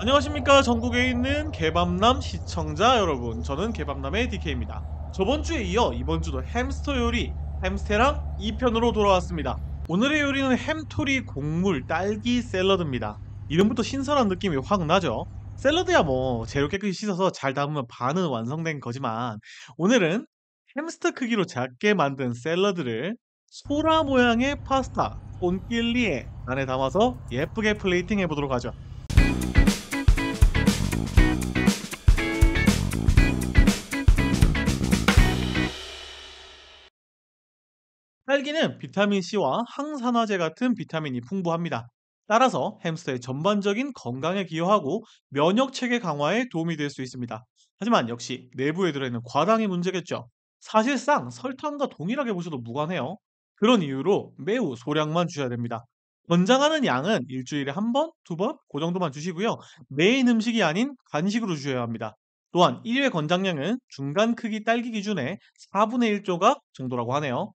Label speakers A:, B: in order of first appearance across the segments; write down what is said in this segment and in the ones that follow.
A: 안녕하십니까. 전국에 있는 개밤남 시청자 여러분. 저는 개밤남의 DK입니다. 저번 주에 이어 이번 주도 햄스터 요리, 햄스테랑 2편으로 돌아왔습니다. 오늘의 요리는 햄토리 곡물 딸기 샐러드입니다. 이름부터 신선한 느낌이 확 나죠? 샐러드야 뭐 재료 깨끗이 씻어서 잘 담으면 반은 완성된 거지만 오늘은 햄스터 크기로 작게 만든 샐러드를 소라 모양의 파스타, 온길리에 안에 담아서 예쁘게 플레이팅 해보도록 하죠. 딸기는 비타민C와 항산화제 같은 비타민이 풍부합니다. 따라서 햄스터의 전반적인 건강에 기여하고 면역 체계 강화에 도움이 될 수 있습니다. 하지만 역시 내부에 들어있는 과당이 문제겠죠. 사실상 설탕과 동일하게 보셔도 무관해요. 그런 이유로 매우 소량만 주셔야 됩니다. 권장하는 양은 일주일에 한 번, 두 번, 그 정도만 주시고요. 메인 음식이 아닌 간식으로 주셔야 합니다. 또한 1회 권장량은 중간 크기 딸기 기준의 4분의 1 조각 정도라고 하네요.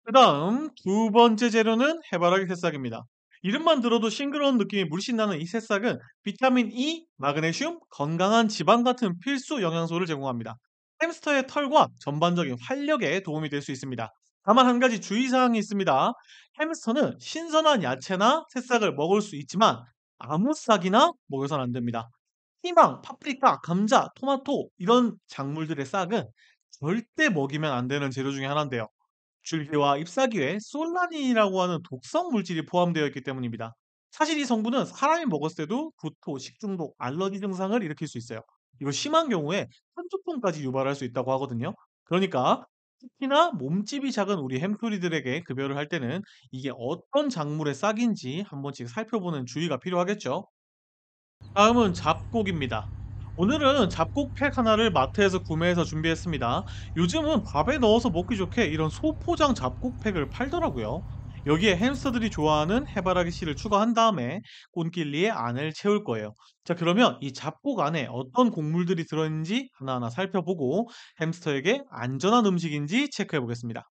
A: 그다음 두 번째 재료는 해바라기 새싹입니다. 이름만 들어도 싱그러운 느낌이 물씬 나는 이 새싹은 비타민 E, 마그네슘, 건강한 지방 같은 필수 영양소를 제공합니다. 햄스터의 털과 전반적인 활력에 도움이 될 수 있습니다. 다만 한 가지 주의사항이 있습니다. 햄스터는 신선한 야채나 새싹을 먹을 수 있지만 아무 싹이나 먹여서는 안 됩니다. 희망, 파프리카, 감자, 토마토 이런 작물들의 싹은 절대 먹이면 안 되는 재료 중에 하나인데요. 줄기와 잎사귀에 솔라닌이라고 하는 독성 물질이 포함되어 있기 때문입니다. 사실 이 성분은 사람이 먹었을 때도 구토, 식중독, 알러지 증상을 일으킬 수 있어요. 이거 심한 경우에 한두통까지 유발할 수 있다고 하거든요. 그러니까 특히나 몸집이 작은 우리 햄토리들에게 급여를 할 때는 이게 어떤 작물의 싹인지 한 번씩 살펴보는 주의가 필요하겠죠. 다음은 잡곡입니다. 오늘은 잡곡 팩 하나를 마트에서 구매해서 준비했습니다. 요즘은 밥에 넣어서 먹기 좋게 이런 소포장 잡곡 팩을 팔더라고요. 여기에 햄스터들이 좋아하는 해바라기 씨를 추가한 다음에 꼰길리에 안을 채울 거예요. 자, 그러면 이 잡곡 안에 어떤 곡물들이 들어있는지 하나하나 살펴보고 햄스터에게 안전한 음식인지 체크해 보겠습니다.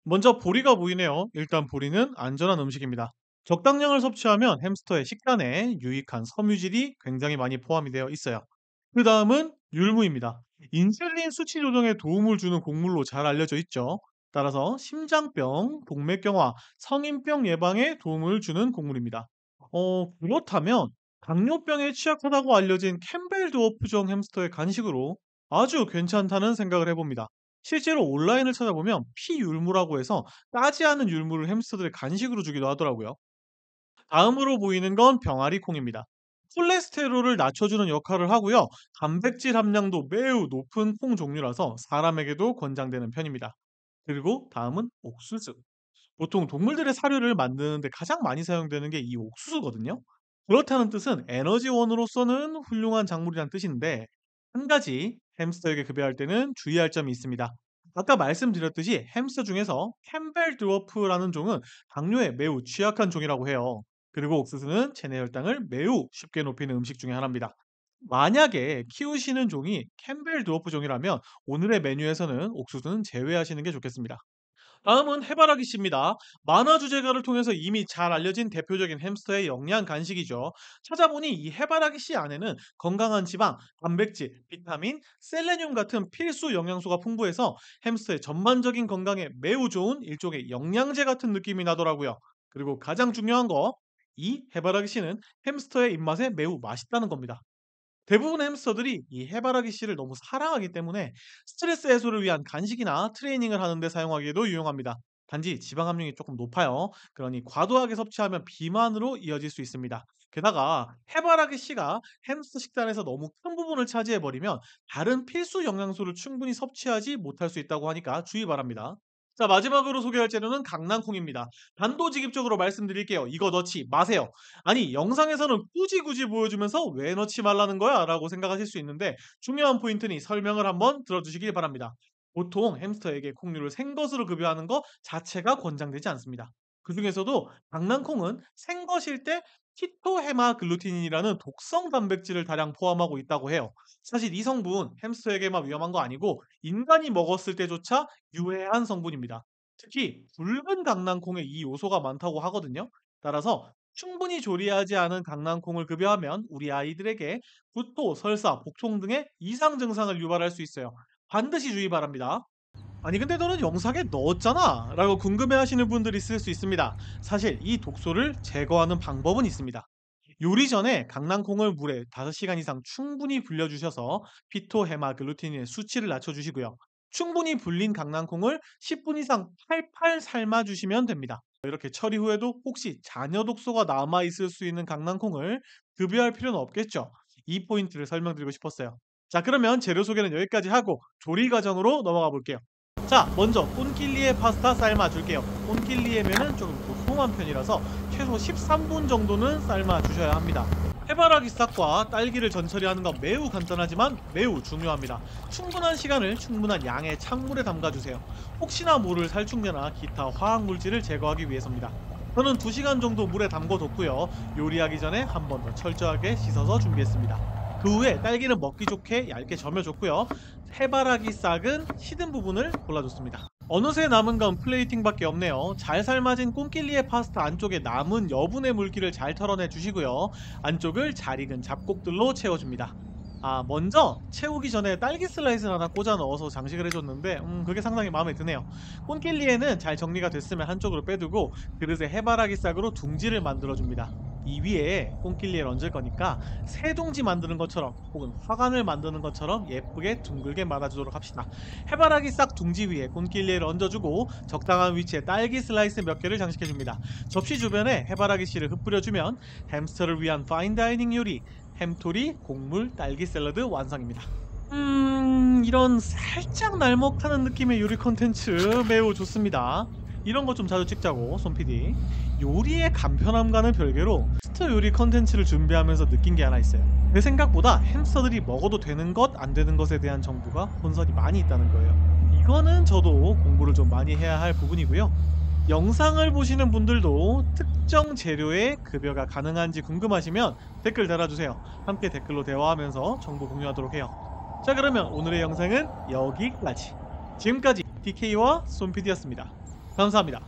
A: 먼저 보리가 보이네요. 일단 보리는 안전한 음식입니다. 적당량을 섭취하면 햄스터의 식단에 유익한 섬유질이 굉장히 많이 포함이 되어 있어요. 그 다음은 율무입니다. 인슐린 수치 조정에 도움을 주는 곡물로 잘 알려져 있죠. 따라서 심장병, 동맥경화, 성인병 예방에 도움을 주는 곡물입니다. 그렇다면 당뇨병에 취약하다고 알려진 캠벨 드워프종 햄스터의 간식으로 아주 괜찮다는 생각을 해봅니다. 실제로 온라인을 찾아보면 피율무라고 해서 따지 않은 율무를 햄스터들의 간식으로 주기도 하더라고요. 다음으로 보이는 건 병아리 콩입니다. 콜레스테롤을 낮춰주는 역할을 하고요. 단백질 함량도 매우 높은 콩 종류라서 사람에게도 권장되는 편입니다. 그리고 다음은 옥수수. 보통 동물들의 사료를 만드는데 가장 많이 사용되는 게 이 옥수수거든요. 그렇다는 뜻은 에너지원으로서는 훌륭한 작물이란 뜻인데 한 가지 햄스터에게 급여할 때는 주의할 점이 있습니다. 아까 말씀드렸듯이 햄스터 중에서 캠벨 드워프라는 종은 당뇨에 매우 취약한 종이라고 해요. 그리고 옥수수는 체내 혈당을 매우 쉽게 높이는 음식 중에 하나입니다. 만약에 키우시는 종이 캠벨 드워프 종이라면 오늘의 메뉴에서는 옥수수는 제외하시는 게 좋겠습니다. 다음은 해바라기 씨입니다. 만화 주제가를 통해서 이미 잘 알려진 대표적인 햄스터의 영양 간식이죠. 찾아보니 이 해바라기 씨 안에는 건강한 지방, 단백질, 비타민, 셀레늄 같은 필수 영양소가 풍부해서 햄스터의 전반적인 건강에 매우 좋은 일종의 영양제 같은 느낌이 나더라고요. 그리고 가장 중요한 거, 이 해바라기 씨는 햄스터의 입맛에 매우 맛있다는 겁니다. 대부분의 햄스터들이 이 해바라기 씨를 너무 사랑하기 때문에 스트레스 해소를 위한 간식이나 트레이닝을 하는 데 사용하기에도 유용합니다. 단지 지방 함량이 조금 높아요. 그러니 과도하게 섭취하면 비만으로 이어질 수 있습니다. 게다가 해바라기 씨가 햄스터 식단에서 너무 큰 부분을 차지해 버리면 다른 필수 영양소를 충분히 섭취하지 못할 수 있다고 하니까 주의 바랍니다. 자, 마지막으로 소개할 재료는 강낭콩입니다. 단도직입적으로 말씀드릴게요. 이거 넣지 마세요. 아니, 영상에서는 굳이 보여주면서 "왜 넣지 말라는 거야?" 라고 생각하실 수 있는데 중요한 포인트니 설명을 한번 들어주시길 바랍니다. 보통 햄스터에게 콩류를 생것으로 급여하는 것 자체가 권장되지 않습니다. 그중에서도 강낭콩은 생것일 때 키토헤마글루틴이라는 독성 단백질을 다량 포함하고 있다고 해요. 사실 이 성분 햄스터에게만 위험한 거 아니고 인간이 먹었을 때조차 유해한 성분입니다. 특히 붉은 강낭콩에 이 요소가 많다고 하거든요. 따라서 충분히 조리하지 않은 강낭콩을 급여하면 우리 아이들에게 구토, 설사, 복통 등의 이상 증상을 유발할 수 있어요. 반드시 주의 바랍니다. 아니 근데 너는 영상에 넣었잖아 라고 궁금해하시는 분들이 있을 수 있습니다. 사실 이 독소를 제거하는 방법은 있습니다. 요리 전에 강낭콩을 물에 5시간 이상 충분히 불려주셔서 피토 헤마글루틴의 수치를 낮춰주시고요. 충분히 불린 강낭콩을 10분 이상 팔팔 삶아주시면 됩니다. 이렇게 처리 후에도 혹시 잔여 독소가 남아있을 수 있는 강낭콩을 급여할 필요는 없겠죠. 이 포인트를 설명드리고 싶었어요. 자, 그러면 재료 소개는 여기까지 하고 조리 과정으로 넘어가 볼게요. 자, 먼저 꼰킬리에 파스타 삶아줄게요. 꼰킬리에면은 조금 도톰한 편이라서 최소 13분 정도는 삶아 주셔야 합니다. 해바라기 싹과 딸기를 전처리하는 건 매우 간단하지만 매우 중요합니다. 충분한 시간을 충분한 양의 찬물에 담가주세요. 혹시나 모를 살충제나 기타 화학물질을 제거하기 위해서입니다. 저는 2시간 정도 물에 담궈뒀고요. 요리하기 전에 한 번 더 철저하게 씻어서 준비했습니다. 그 후에 딸기는 먹기 좋게 얇게 점여줬고요. 해바라기 싹은 시든 부분을 골라줬습니다. 어느새 남은 건 플레이팅밖에 없네요. 잘 삶아진 꽁킬리에 파스타 안쪽에 남은 여분의 물기를 잘 털어내 주시고요. 안쪽을 잘 익은 잡곡들로 채워줍니다. 아, 먼저 채우기 전에 딸기 슬라이스를 하나 꽂아 넣어서 장식을 해줬는데 그게 상당히 마음에 드네요. 꼰킬리에는 잘 정리가 됐으면 한쪽으로 빼두고 그릇에 해바라기 싹으로 둥지를 만들어줍니다. 이 위에 꼰킬리에를 얹을 거니까 새둥지 만드는 것처럼 혹은 화관을 만드는 것처럼 예쁘게 둥글게 말아주도록 합시다. 해바라기 싹 둥지 위에 꼰킬리에를 얹어주고 적당한 위치에 딸기 슬라이스 몇 개를 장식해줍니다. 접시 주변에 해바라기 씨를 흩뿌려주면 햄스터를 위한 파인다이닝 요리 햄토리 곡물 딸기 샐러드 완성입니다. 이런 살짝 날먹하는 느낌의 요리 콘텐츠 매우 좋습니다. 이런 거 좀 자주 찍자고 손PD. 요리의 간편함과는 별개로 햄스터 요리 컨텐츠를 준비하면서 느낀 게 하나 있어요. 내 생각보다 햄스터들이 먹어도 되는 것, 안 되는 것에 대한 정보가 혼선이 많이 있다는 거예요. 이거는 저도 공부를 좀 많이 해야 할 부분이고요. 영상을 보시는 분들도 특정 재료의 급여가 가능한지 궁금하시면 댓글 달아주세요. 함께 댓글로 대화하면서 정보 공유하도록 해요. 자, 그러면 오늘의 영상은 여기까지. 지금까지 DK와 손PD였습니다. 감사합니다.